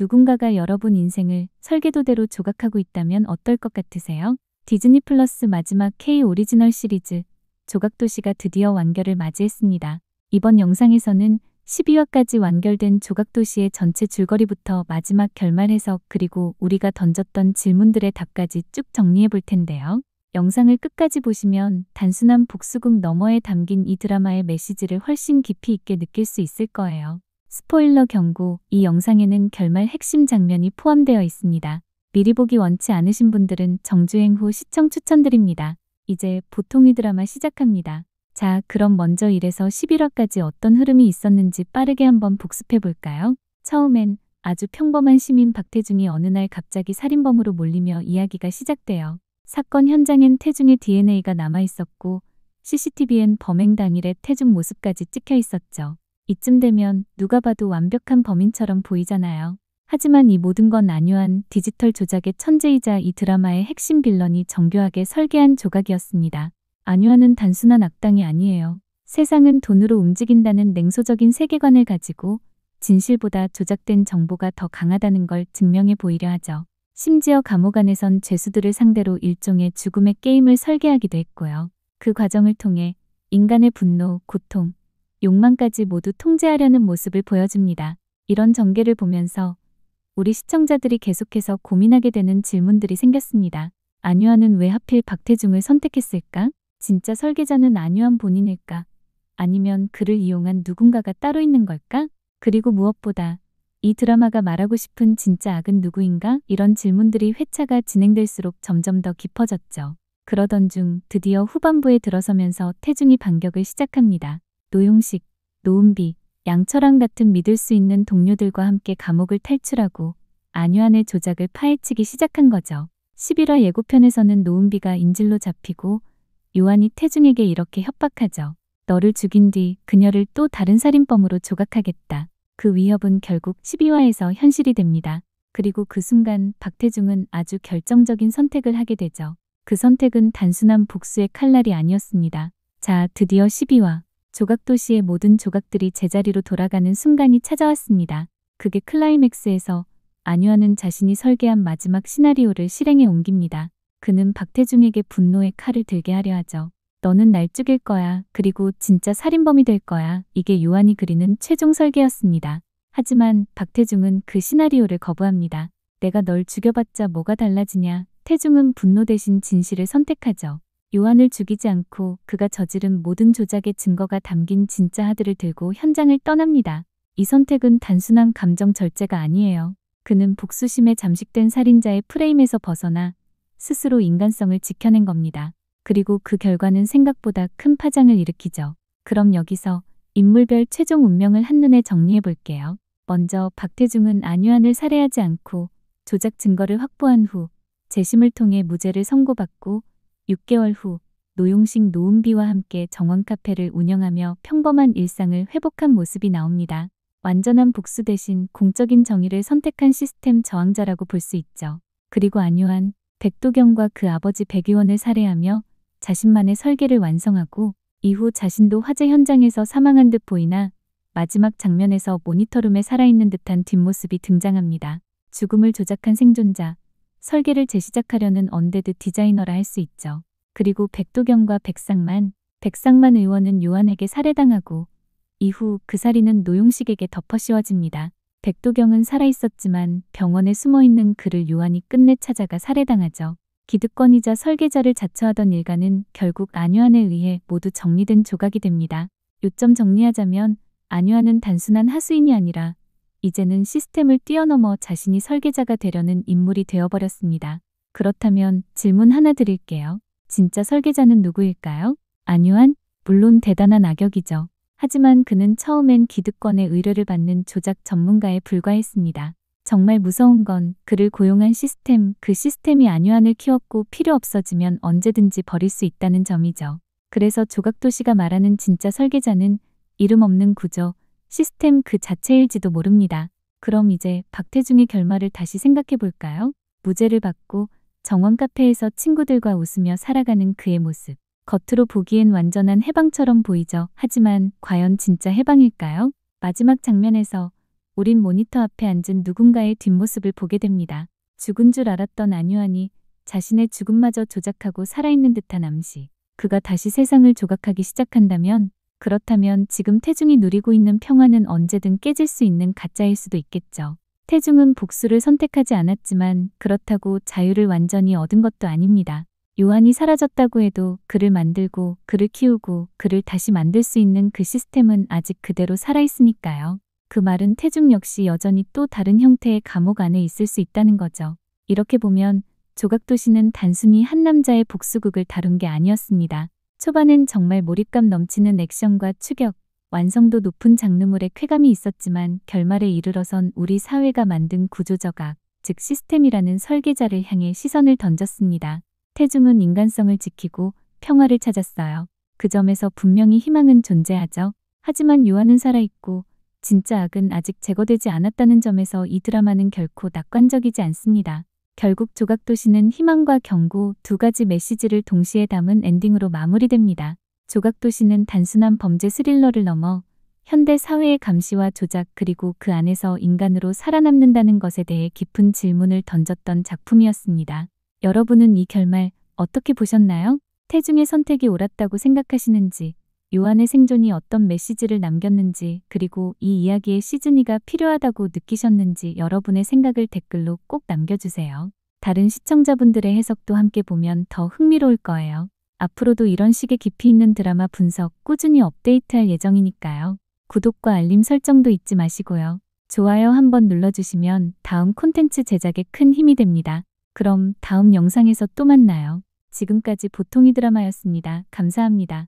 누군가가 여러분 인생을 설계도대로 조각하고 있다면 어떨 것 같으세요? 디즈니 플러스 마지막 K 오리지널 시리즈 조각도시가 드디어 완결을 맞이했습니다. 이번 영상에서는 12화까지 완결된 조각도시의 전체 줄거리부터 마지막 결말 해석 그리고 우리가 던졌던 질문들의 답까지 쭉 정리해 볼 텐데요. 영상을 끝까지 보시면 단순한 복수극 너머에 담긴 이 드라마의 메시지를 훨씬 깊이 있게 느낄 수 있을 거예요. 스포일러 경고, 이 영상에는 결말 핵심 장면이 포함되어 있습니다. 미리 보기 원치 않으신 분들은 정주행 후 시청 추천드립니다. 이제 보통의 드라마 시작합니다. 자, 그럼 먼저 1에서 11화까지 어떤 흐름이 있었는지 빠르게 한번 복습해 볼까요? 처음엔 아주 평범한 시민 박태중이 어느 날 갑자기 살인범으로 몰리며 이야기가 시작돼요. 사건 현장엔 태중의 DNA가 남아있었고 CCTV엔 범행 당일의 태중 모습까지 찍혀 있었죠. 이쯤 되면 누가 봐도 완벽한 범인처럼 보이잖아요. 하지만 이 모든 건 안요한 디지털 조작의 천재이자 이 드라마의 핵심 빌런이 정교하게 설계한 조각이었습니다. 안요한은 단순한 악당이 아니에요. 세상은 돈으로 움직인다는 냉소적인 세계관을 가지고 진실보다 조작된 정보가 더 강하다는 걸 증명해 보이려 하죠. 심지어 감옥 안에선 죄수들을 상대로 일종의 죽음의 게임을 설계하기도 했고요. 그 과정을 통해 인간의 분노, 고통, 욕망까지 모두 통제하려는 모습을 보여줍니다. 이런 전개를 보면서 우리 시청자들이 계속해서 고민하게 되는 질문들이 생겼습니다. 안요한은 왜 하필 박태중을 선택했을까? 진짜 설계자는 안요한 본인일까? 아니면 그를 이용한 누군가가 따로 있는 걸까? 그리고 무엇보다 이 드라마가 말하고 싶은 진짜 악은 누구인가? 이런 질문들이 회차가 진행될수록 점점 더 깊어졌죠. 그러던 중 드디어 후반부에 들어서면서 태중이 반격을 시작합니다. 노용식, 노은비, 양철왕 같은 믿을 수 있는 동료들과 함께 감옥을 탈출하고 안요한의 조작을 파헤치기 시작한 거죠. 11화 예고편에서는 노은비가 인질로 잡히고 요한이 태중에게 이렇게 협박하죠. 너를 죽인 뒤 그녀를 또 다른 살인범으로 조각하겠다. 그 위협은 결국 12화에서 현실이 됩니다. 그리고 그 순간 박태중은 아주 결정적인 선택을 하게 되죠. 그 선택은 단순한 복수의 칼날이 아니었습니다. 자, 드디어 12화. 조각도시의 모든 조각들이 제자리로 돌아가는 순간이 찾아왔습니다. 그게 클라이맥스에서 안요한은 자신이 설계한 마지막 시나리오를 실행에 옮깁니다. 그는 박태중에게 분노의 칼을 들게 하려 하죠. 너는 날 죽일 거야. 그리고 진짜 살인범이 될 거야. 이게 요한이 그리는 최종 설계였습니다. 하지만 박태중은 그 시나리오를 거부합니다. 내가 널 죽여봤자 뭐가 달라지냐. 태중은 분노 대신 진실을 선택하죠. 요한을 죽이지 않고 그가 저지른 모든 조작의 증거가 담긴 진짜 하드를 들고 현장을 떠납니다. 이 선택은 단순한 감정 절제가 아니에요. 그는 복수심에 잠식된 살인자의 프레임에서 벗어나 스스로 인간성을 지켜낸 겁니다. 그리고 그 결과는 생각보다 큰 파장을 일으키죠. 그럼 여기서 인물별 최종 운명을 한눈에 정리해 볼게요. 먼저 박태중은 안요한을 살해하지 않고 조작 증거를 확보한 후 재심을 통해 무죄를 선고받고 6개월 후 노용식 노은비와 함께 정원 카페를 운영하며 평범한 일상을 회복한 모습이 나옵니다. 완전한 복수 대신 공적인 정의를 선택한 시스템 저항자라고 볼 수 있죠. 그리고 안요한, 백도경과 그 아버지 백의원을 살해하며 자신만의 설계를 완성하고 이후 자신도 화재 현장에서 사망한 듯 보이나 마지막 장면에서 모니터룸에 살아있는 듯한 뒷모습이 등장합니다. 죽음을 조작한 생존자, 설계를 재시작하려는 언데드 디자이너라 할 수 있죠. 그리고 백도경과 백상만 의원은 요한에게 살해당하고 이후 그 살인은 노용식에게 덮어씌워집니다. 백도경은 살아있었지만 병원에 숨어있는 그를 요한이 끝내 찾아가 살해당하죠. 기득권이자 설계자를 자처하던 일가는 결국 안요한에 의해 모두 정리된 조각이 됩니다. 요점 정리하자면 안요한은 단순한 하수인이 아니라 이제는 시스템을 뛰어넘어 자신이 설계자가 되려는 인물이 되어버렸습니다. 그렇다면 질문 하나 드릴게요. 진짜 설계자는 누구일까요? 안요한? 물론 대단한 악역이죠. 하지만 그는 처음엔 기득권의 의뢰를 받는 조작 전문가에 불과했습니다. 정말 무서운 건 그를 고용한 시스템, 그 시스템이 안요한을 키웠고 필요 없어지면 언제든지 버릴 수 있다는 점이죠. 그래서 조각도시가 말하는 진짜 설계자는 이름 없는 구조, 시스템 그 자체일지도 모릅니다. 그럼 이제 박태중의 결말을 다시 생각해 볼까요? 무죄를 받고 정원 카페에서 친구들과 웃으며 살아가는 그의 모습. 겉으로 보기엔 완전한 해방처럼 보이죠. 하지만 과연 진짜 해방일까요? 마지막 장면에서 우린 모니터 앞에 앉은 누군가의 뒷모습을 보게 됩니다. 죽은 줄 알았던 안유한이 자신의 죽음마저 조작하고 살아있는 듯한 암시. 그가 다시 세상을 조각하기 시작한다면, 그렇다면 지금 태중이 누리고 있는 평화는 언제든 깨질 수 있는 가짜일 수도 있겠죠. 태중은 복수를 선택하지 않았지만 그렇다고 자유를 완전히 얻은 것도 아닙니다. 요한이 사라졌다고 해도 그를 만들고 그를 키우고 그를 다시 만들 수 있는 그 시스템은 아직 그대로 살아있으니까요. 그 말은 태중 역시 여전히 또 다른 형태의 감옥 안에 있을 수 있다는 거죠. 이렇게 보면 조각도시는 단순히 한 남자의 복수극을 다룬 게 아니었습니다. 초반엔 정말 몰입감 넘치는 액션과 추격, 완성도 높은 장르물의 쾌감이 있었지만 결말에 이르러선 우리 사회가 만든 구조적 악, 즉 시스템이라는 설계자를 향해 시선을 던졌습니다. 태중은 인간성을 지키고 평화를 찾았어요. 그 점에서 분명히 희망은 존재하죠. 하지만 요한은 살아있고 진짜 악은 아직 제거되지 않았다는 점에서 이 드라마는 결코 낙관적이지 않습니다. 결국 조각도시는 희망과 경고 두 가지 메시지를 동시에 담은 엔딩으로 마무리됩니다. 조각도시는 단순한 범죄 스릴러를 넘어 현대 사회의 감시와 조작 그리고 그 안에서 인간으로 살아남는다는 것에 대해 깊은 질문을 던졌던 작품이었습니다. 여러분은 이 결말 어떻게 보셨나요? 태중의 선택이 옳았다고 생각하시는지, 요한의 생존이 어떤 메시지를 남겼는지, 그리고 이 이야기에 시즌2가 필요하다고 느끼셨는지 여러분의 생각을 댓글로 꼭 남겨주세요. 다른 시청자분들의 해석도 함께 보면 더 흥미로울 거예요. 앞으로도 이런 식의 깊이 있는 드라마 분석 꾸준히 업데이트할 예정이니까요. 구독과 알림 설정도 잊지 마시고요. 좋아요 한번 눌러주시면 다음 콘텐츠 제작에 큰 힘이 됩니다. 그럼 다음 영상에서 또 만나요. 지금까지 보통이 드라마였습니다. 감사합니다.